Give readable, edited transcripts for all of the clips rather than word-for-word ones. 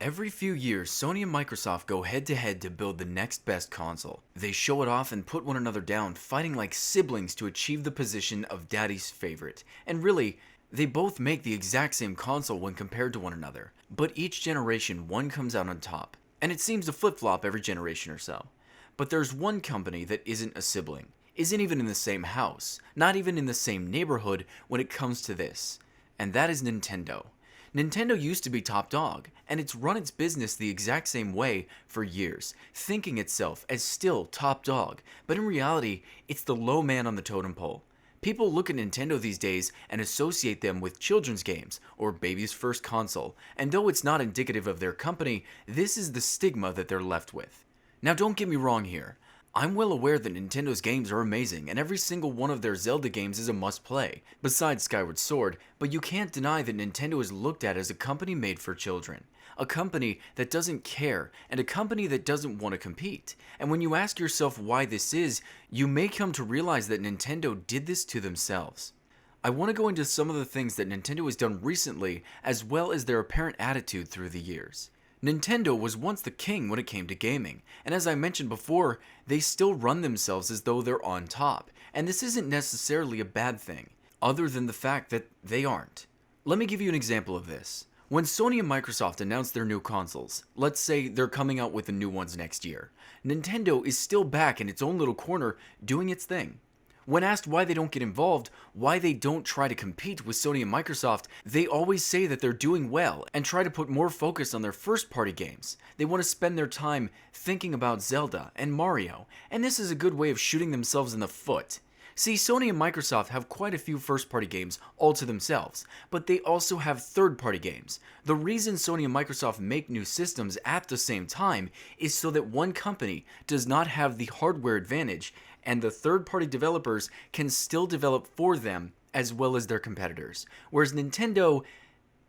Every few years, Sony and Microsoft go head to head to build the next best console. They show it off and put one another down, fighting like siblings to achieve the position of daddy's favorite. And really, they both make the exact same console when compared to one another. But each generation, one comes out on top. And it seems to flip-flop every generation or so. But there's one company that isn't a sibling, isn't even in the same house, not even in the same neighborhood when it comes to this. And that is Nintendo. Nintendo used to be top dog, and it's run its business the exact same way for years, thinking itself as still top dog, but in reality, it's the low man on the totem pole. People look at Nintendo these days and associate them with children's games, or baby's first console, and though it's not indicative of their company, this is the stigma that they're left with. Now don't get me wrong here. I'm well aware that Nintendo's games are amazing, and every single one of their Zelda games is a must-play, besides Skyward Sword, but you can't deny that Nintendo is looked at as a company made for children. A company that doesn't care, and a company that doesn't want to compete. And when you ask yourself why this is, you may come to realize that Nintendo did this to themselves. I want to go into some of the things that Nintendo has done recently, as well as their apparent attitude through the years. Nintendo was once the king when it came to gaming, and as I mentioned before, they still run themselves as though they're on top, and this isn't necessarily a bad thing, other than the fact that they aren't. Let me give you an example of this. When Sony and Microsoft announced their new consoles, let's say they're coming out with the new ones next year, Nintendo is still back in its own little corner doing its thing. When asked why they don't get involved, why they don't try to compete with Sony and Microsoft, they always say that they're doing well and try to put more focus on their first-party games. They want to spend their time thinking about Zelda and Mario, and this is a good way of shooting themselves in the foot. See, Sony and Microsoft have quite a few first-party games all to themselves, but they also have third-party games. The reason Sony and Microsoft make new systems at the same time is so that one company does not have the hardware advantage, and the third-party developers can still develop for them as well as their competitors. Whereas Nintendo,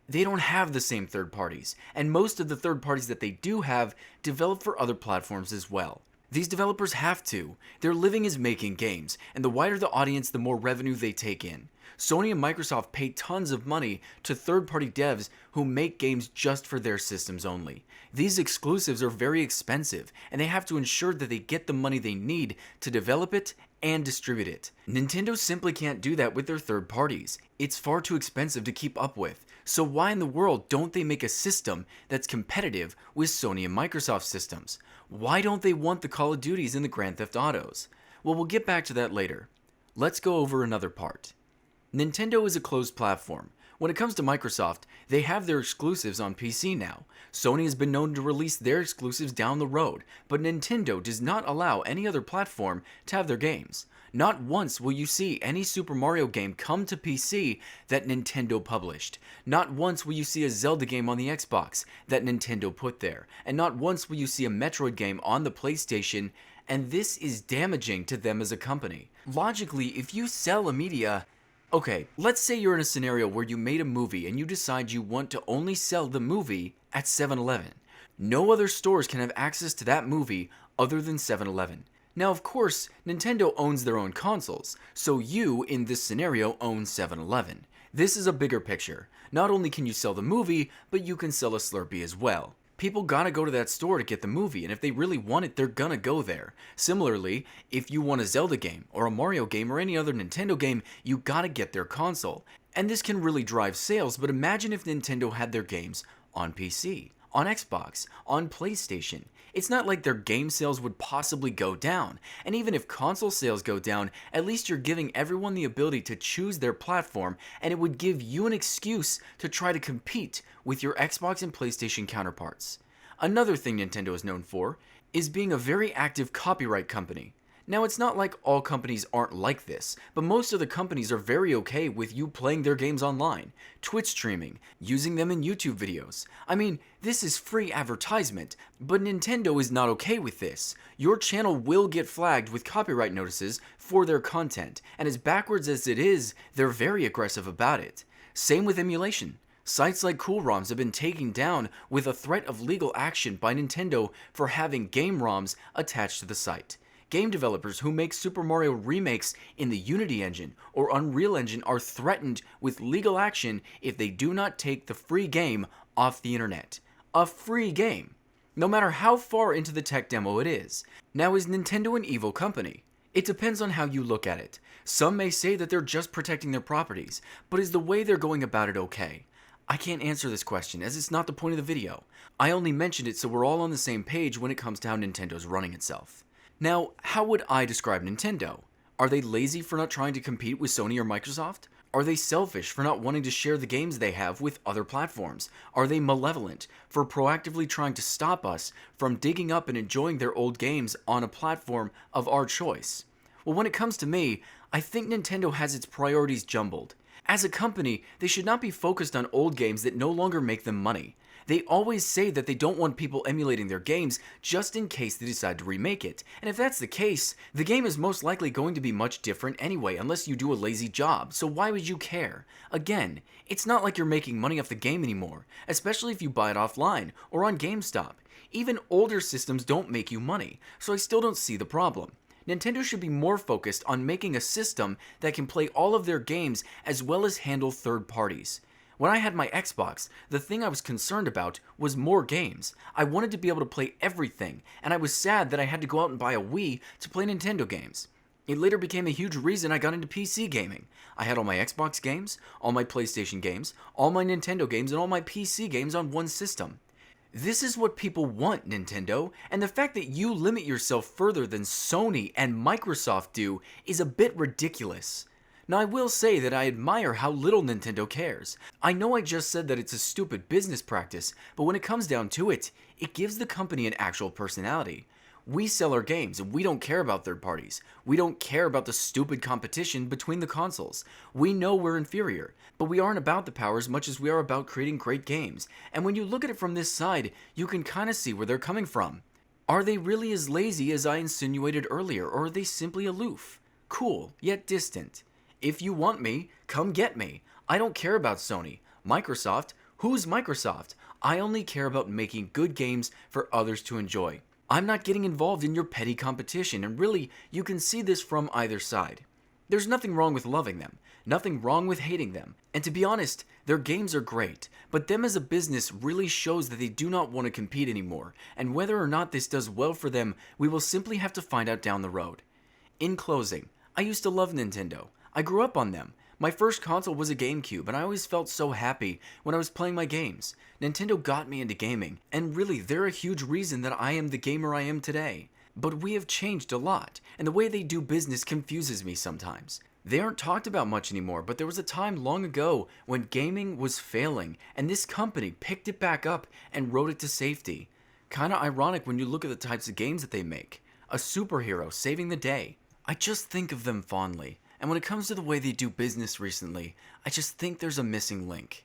they don't have the same third parties, and most of the third parties that they do have develop for other platforms as well. These developers have to. Their living is making games, and the wider the audience, the more revenue they take in. Sony and Microsoft pay tons of money to third-party devs who make games just for their systems only. These exclusives are very expensive, and they have to ensure that they get the money they need to develop it and distribute it. Nintendo simply can't do that with their third parties. It's far too expensive to keep up with. So why in the world don't they make a system that's competitive with Sony and Microsoft systems? Why don't they want the Call of Duties and the Grand Theft Autos? Well, we'll get back to that later. Let's go over another part. Nintendo is a closed platform. When it comes to Microsoft, they have their exclusives on PC now. Sony has been known to release their exclusives down the road, but Nintendo does not allow any other platform to have their games. Not once will you see any Super Mario game come to PC that Nintendo published. Not once will you see a Zelda game on the Xbox that Nintendo put there. And not once will you see a Metroid game on the PlayStation, and this is damaging to them as a company. Logically, if you sell a media... Okay, let's say you're in a scenario where you made a movie and you decide you want to only sell the movie at 7-Eleven. No other stores can have access to that movie other than 7-Eleven. Now, of course, Nintendo owns their own consoles, so you, in this scenario, own 7-Eleven. This is a bigger picture. Not only can you sell the movie, but you can sell a Slurpee as well. People gotta go to that store to get the movie, and if they really want it, they're gonna go there. Similarly, if you want a Zelda game, or a Mario game, or any other Nintendo game, you gotta get their console. And this can really drive sales, but imagine if Nintendo had their games on PC, on Xbox, on PlayStation. It's not like their game sales would possibly go down, and even if console sales go down, at least you're giving everyone the ability to choose their platform, and it would give you an excuse to try to compete with your Xbox and PlayStation counterparts. Another thing Nintendo is known for is being a very active copyright company. Now, it's not like all companies aren't like this, but most of the companies are very okay with you playing their games online, Twitch streaming, using them in YouTube videos. I mean, this is free advertisement, but Nintendo is not okay with this. Your channel will get flagged with copyright notices for their content, and as backwards as it is, they're very aggressive about it. Same with emulation. Sites like Cool ROMs have been taken down with a threat of legal action by Nintendo for having game ROMs attached to the site. Game developers who make Super Mario remakes in the Unity engine or Unreal Engine are threatened with legal action if they do not take the free game off the internet. A free game, no matter how far into the tech demo it is. Now, is Nintendo an evil company? It depends on how you look at it. Some may say that they're just protecting their properties, but is the way they're going about it okay? I can't answer this question, as it's not the point of the video. I only mentioned it so we're all on the same page when it comes to how Nintendo's running itself. Now, how would I describe Nintendo? Are they lazy for not trying to compete with Sony or Microsoft? Are they selfish for not wanting to share the games they have with other platforms? Are they malevolent for proactively trying to stop us from digging up and enjoying their old games on a platform of our choice? Well, when it comes to me, I think Nintendo has its priorities jumbled. As a company, they should not be focused on old games that no longer make them money. They always say that they don't want people emulating their games just in case they decide to remake it. And if that's the case, the game is most likely going to be much different anyway unless you do a lazy job, so why would you care? Again, it's not like you're making money off the game anymore, especially if you buy it offline or on GameStop. Even older systems don't make you money, so I still don't see the problem. Nintendo should be more focused on making a system that can play all of their games as well as handle third parties. When I had my Xbox, the thing I was concerned about was more games. I wanted to be able to play everything, and I was sad that I had to go out and buy a Wii to play Nintendo games. It later became a huge reason I got into PC gaming. I had all my Xbox games, all my PlayStation games, all my Nintendo games, and all my PC games on one system. This is what people want, Nintendo, and the fact that you limit yourself further than Sony and Microsoft do is a bit ridiculous. Now, I will say that I admire how little Nintendo cares. I know I just said that it's a stupid business practice, but when it comes down to it, it gives the company an actual personality. We sell our games, and we don't care about third parties. We don't care about the stupid competition between the consoles. We know we're inferior, but we aren't about the power as much as we are about creating great games. And when you look at it from this side, you can kind of see where they're coming from. Are they really as lazy as I insinuated earlier, or are they simply aloof? Cool, yet distant. If you want me, come get me. I don't care about Sony. Microsoft? Who's Microsoft? I only care about making good games for others to enjoy. I'm not getting involved in your petty competition, and really, you can see this from either side. There's nothing wrong with loving them, nothing wrong with hating them, and to be honest, their games are great, but them as a business really shows that they do not want to compete anymore, and whether or not this does well for them, we will simply have to find out down the road. In closing, I used to love Nintendo. I grew up on them. My first console was a GameCube, and I always felt so happy when I was playing my games. Nintendo got me into gaming, and really, they're a huge reason that I am the gamer I am today. But we have changed a lot, and the way they do business confuses me sometimes. They aren't talked about much anymore, but there was a time long ago when gaming was failing, and this company picked it back up and rode it to safety. Kinda ironic when you look at the types of games that they make. A superhero saving the day. I just think of them fondly. And when it comes to the way they do business recently, I just think there's a missing link.